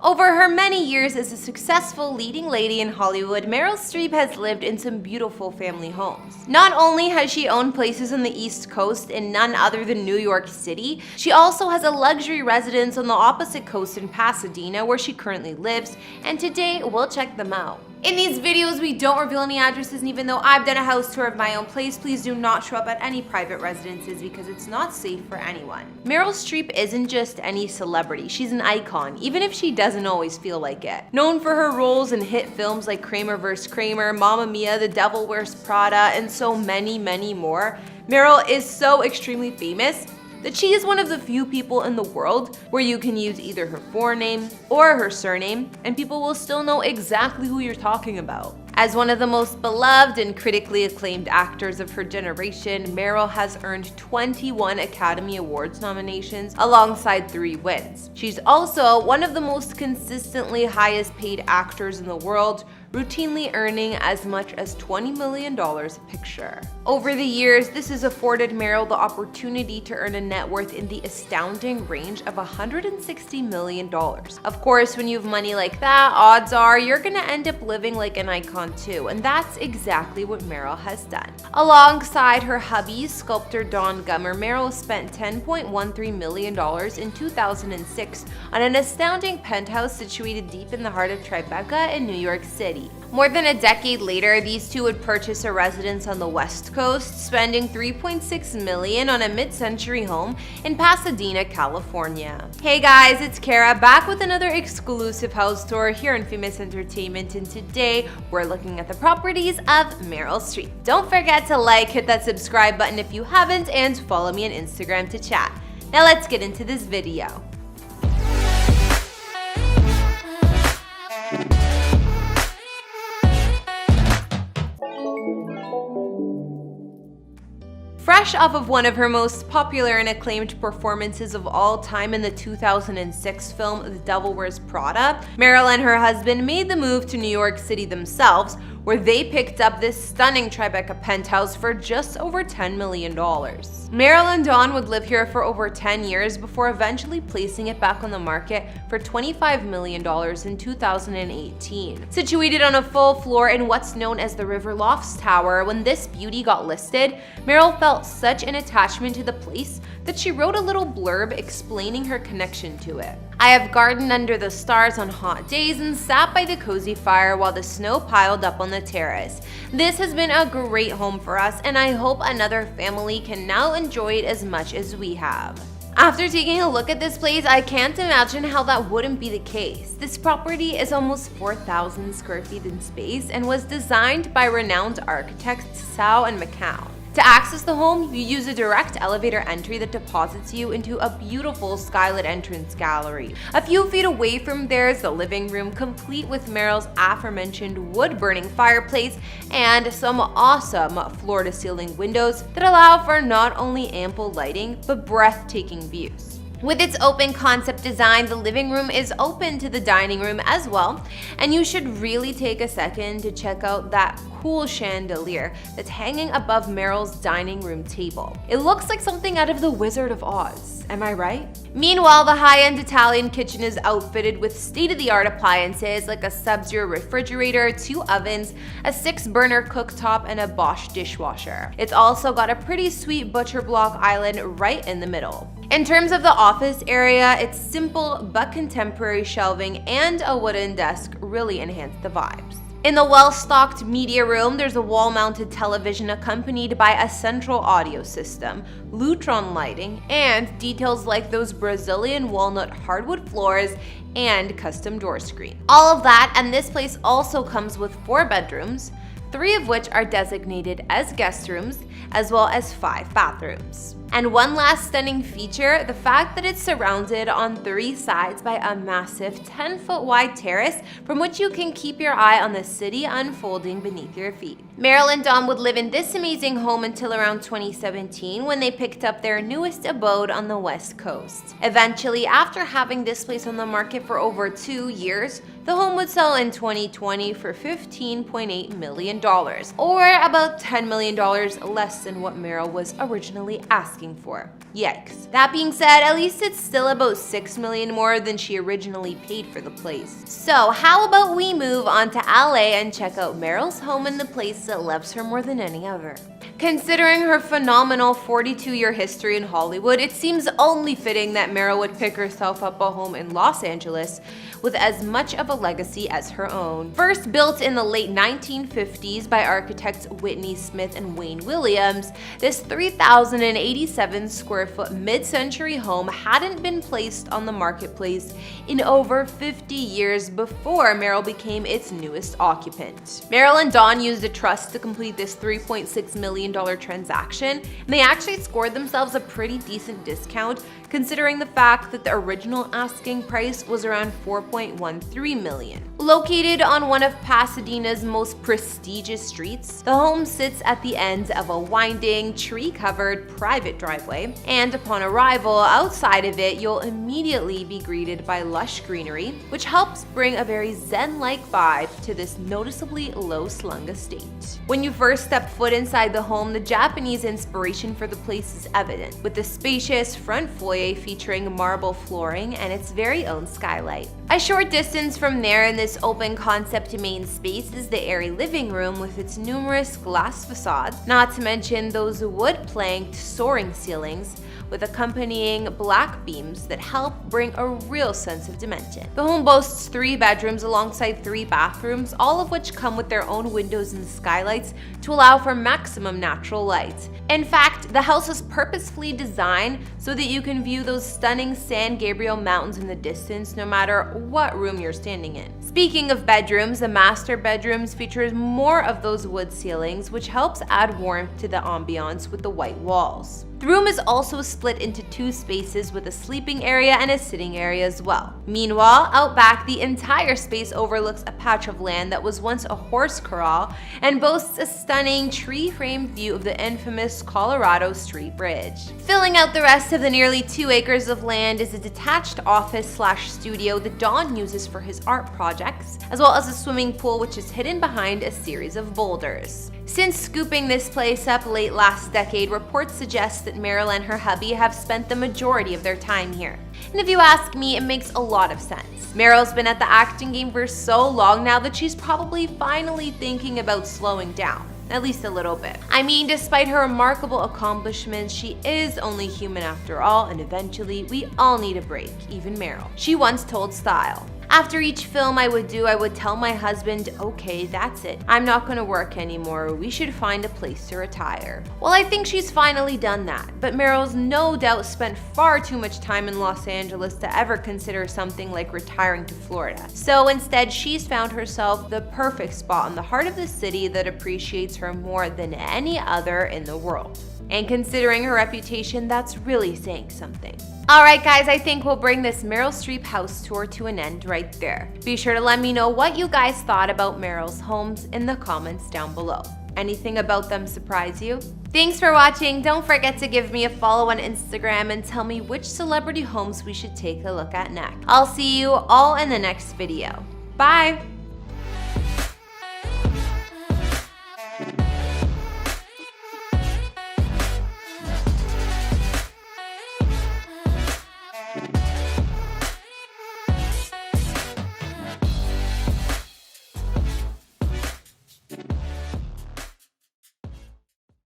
Over her many years as a successful leading lady in Hollywood, Meryl Streep has lived in some beautiful family homes. Not only has she owned places on the East Coast in none other than New York City, she also has a luxury residence on the opposite coast in Pasadena where she currently lives, and today we'll check them out. In these videos, we don't reveal any addresses, and even though I've done a house tour of my own place, please do not show up at any private residences because it's not safe for anyone. Meryl Streep isn't just any celebrity, she's an icon, even if she doesn't always feel like it. Known for her roles in hit films like Kramer Vs Kramer, Mamma Mia, The Devil Wears Prada, and so many more, Meryl is so extremely famous that she is one of the few people in the world where you can use either her forename or her surname and people will still know exactly who you're talking about. As one of the most beloved and critically acclaimed actors of her generation, Meryl has earned 21 Academy Awards nominations alongside 3 wins. She's also one of the most consistently highest paid actors in the world, routinely earning as much as $20 million a picture. Over the years, this has afforded Meryl the opportunity to earn a net worth in the astounding range of $160 million. Of course, when you have money like that, odds are you're gonna end up living like an icon too, and that's exactly what Meryl has done. Alongside her hubby, sculptor Don Gummer, Meryl spent $10.13 million in 2006 on an astounding penthouse situated deep in the heart of Tribeca in New York City. More than a decade later, these two would purchase a residence on the West Coast, spending $3.6 million on a mid-century home in Pasadena, California. Hey guys, it's Kara back with another exclusive house tour here on Famous Entertainment, and today we're looking at the properties of Meryl Streep. Don't forget to hit that subscribe button if you haven't, and follow me on Instagram to chat. Now let's get into this video. Fresh off of one of her most popular and acclaimed performances of all time in the 2006 film The Devil Wears Prada, Meryl and her husband made the move to New York City themselves, where they picked up this stunning Tribeca penthouse for just over $10 million. Meryl and Don would live here for over 10 years before eventually placing it back on the market for $25 million in 2018. Situated on a full floor in what's known as the River Lofts Tower, when this beauty got listed, Meryl felt such an attachment to the place that she wrote a little blurb explaining her connection to it. I have gardened under the stars on hot days and sat by the cozy fire while the snow piled up on the terrace. This has been a great home for us, and I hope another family can now enjoy it as much as we have. After taking a look at this place, I can't imagine how that wouldn't be the case. This property is almost 4,000 square feet in space and was designed by renowned architects Tsao and McCown. To access the home, you use a direct elevator entry that deposits you into a beautiful skylit entrance gallery. A few feet away from there is the living room, complete with Meryl's aforementioned wood-burning fireplace and some awesome floor-to-ceiling windows that allow for not only ample lighting, but breathtaking views. With its open concept design, the living room is open to the dining room as well, and you should really take a second to check out that cool chandelier that's hanging above Meryl's dining room table. It looks like something out of The Wizard of Oz, am I right? Meanwhile, the high-end Italian kitchen is outfitted with state-of-the-art appliances like a Sub-Zero refrigerator, 2 ovens, a 6-burner cooktop, and a Bosch dishwasher. It's also got a pretty sweet butcher block island right in the middle. In terms of the office area, its simple but contemporary shelving and a wooden desk really enhance the vibes. In the well-stocked media room, there's a wall-mounted television accompanied by a central audio system, Lutron lighting, and details like those Brazilian walnut hardwood floors and custom door screen. All of that, and this place also comes with 4 bedrooms, 3 of which are designated as guest rooms, as well as 5 bathrooms. And one last stunning feature, the fact that it's surrounded on 3 sides by a massive 10-foot wide terrace from which you can keep your eye on the city unfolding beneath your feet. Meryl and Don would live in this amazing home until around 2017 when they picked up their newest abode on the West Coast. Eventually, after having this place on the market for over 2 years, the home would sell in 2020 for $15.8 million, or about $10 million less than what Meryl was originally asking asking for. Yikes. That being said, at least it's still about $6 million more than she originally paid for the place. So how about we move on to LA and check out Meryl's home in the place that loves her more than any other. Considering her phenomenal 42-year history in Hollywood, it seems only fitting that Meryl would pick herself up a home in Los Angeles with as much of a legacy as her own. First built in the late 1950s by architects Whitney Smith and Wayne Williams, this 3,087 square foot mid-century home hadn't been placed on the marketplace in over 50 years before Meryl became its newest occupant. Meryl and Don used a trust to complete this $3.6 million transaction, and they actually scored themselves a pretty decent discount considering the fact that the original asking price was around $4.13 million. Located on one of Pasadena's most prestigious streets, the home sits at the end of a winding, tree-covered private driveway, and upon arrival, outside of it, you'll immediately be greeted by lush greenery, which helps bring a very zen-like vibe to this noticeably low-slung estate. When you first step foot inside the home, the Japanese inspiration for the place is evident, with the spacious front foyer featuring marble flooring and its very own skylight. A short distance from there in this open concept main space is the airy living room with its numerous glass facades, not to mention those wood-planked soaring ceilings with accompanying black beams that help bring a real sense of dimension. The home boasts 3 bedrooms alongside 3 bathrooms, all of which come with their own windows and skylights to allow for maximum natural light. In fact, the house is purposefully designed so that you can view those stunning San Gabriel Mountains in the distance no matter what room you're standing in. Speaking of bedrooms, the master bedrooms features more of those wood ceilings, which helps add warmth to the ambiance with the white walls. The room is also split into 2 spaces with a sleeping area and a sitting area as well. Meanwhile, out back, the entire space overlooks a patch of land that was once a horse corral and boasts a stunning tree-framed view of the infamous Colorado Street Bridge. Filling out the rest of the nearly 2 acres of land is a detached office/studio that Don uses for his art projects, as well as a swimming pool which is hidden behind a series of boulders. Since scooping this place up late last decade, reports suggest that Meryl and her hubby have spent the majority of their time here. And if you ask me, it makes a lot of sense. Meryl's been at the acting game for so long now that she's probably finally thinking about slowing down. At least a little bit. I mean, despite her remarkable accomplishments, she is only human after all, and eventually we all need a break, even Meryl. She once told Style, "After each film I would tell my husband, okay, that's it. I'm not gonna work anymore. We should find a place to retire." Well, I think she's finally done that, but Meryl's no doubt spent far too much time in Los Angeles to ever consider something like retiring to Florida. So instead, she's found herself the perfect spot in the heart of the city that appreciates her more than any other in the world. And considering her reputation, that's really saying something. Alright guys, I think we'll bring this Meryl Streep house tour to an end right there. Be sure to let me know what you guys thought about Meryl's homes in the comments down below. Anything about them surprise you? Thanks for watching. Don't forget to give me a follow on Instagram and tell me which celebrity homes we should take a look at next. I'll see you all in the next video. Bye!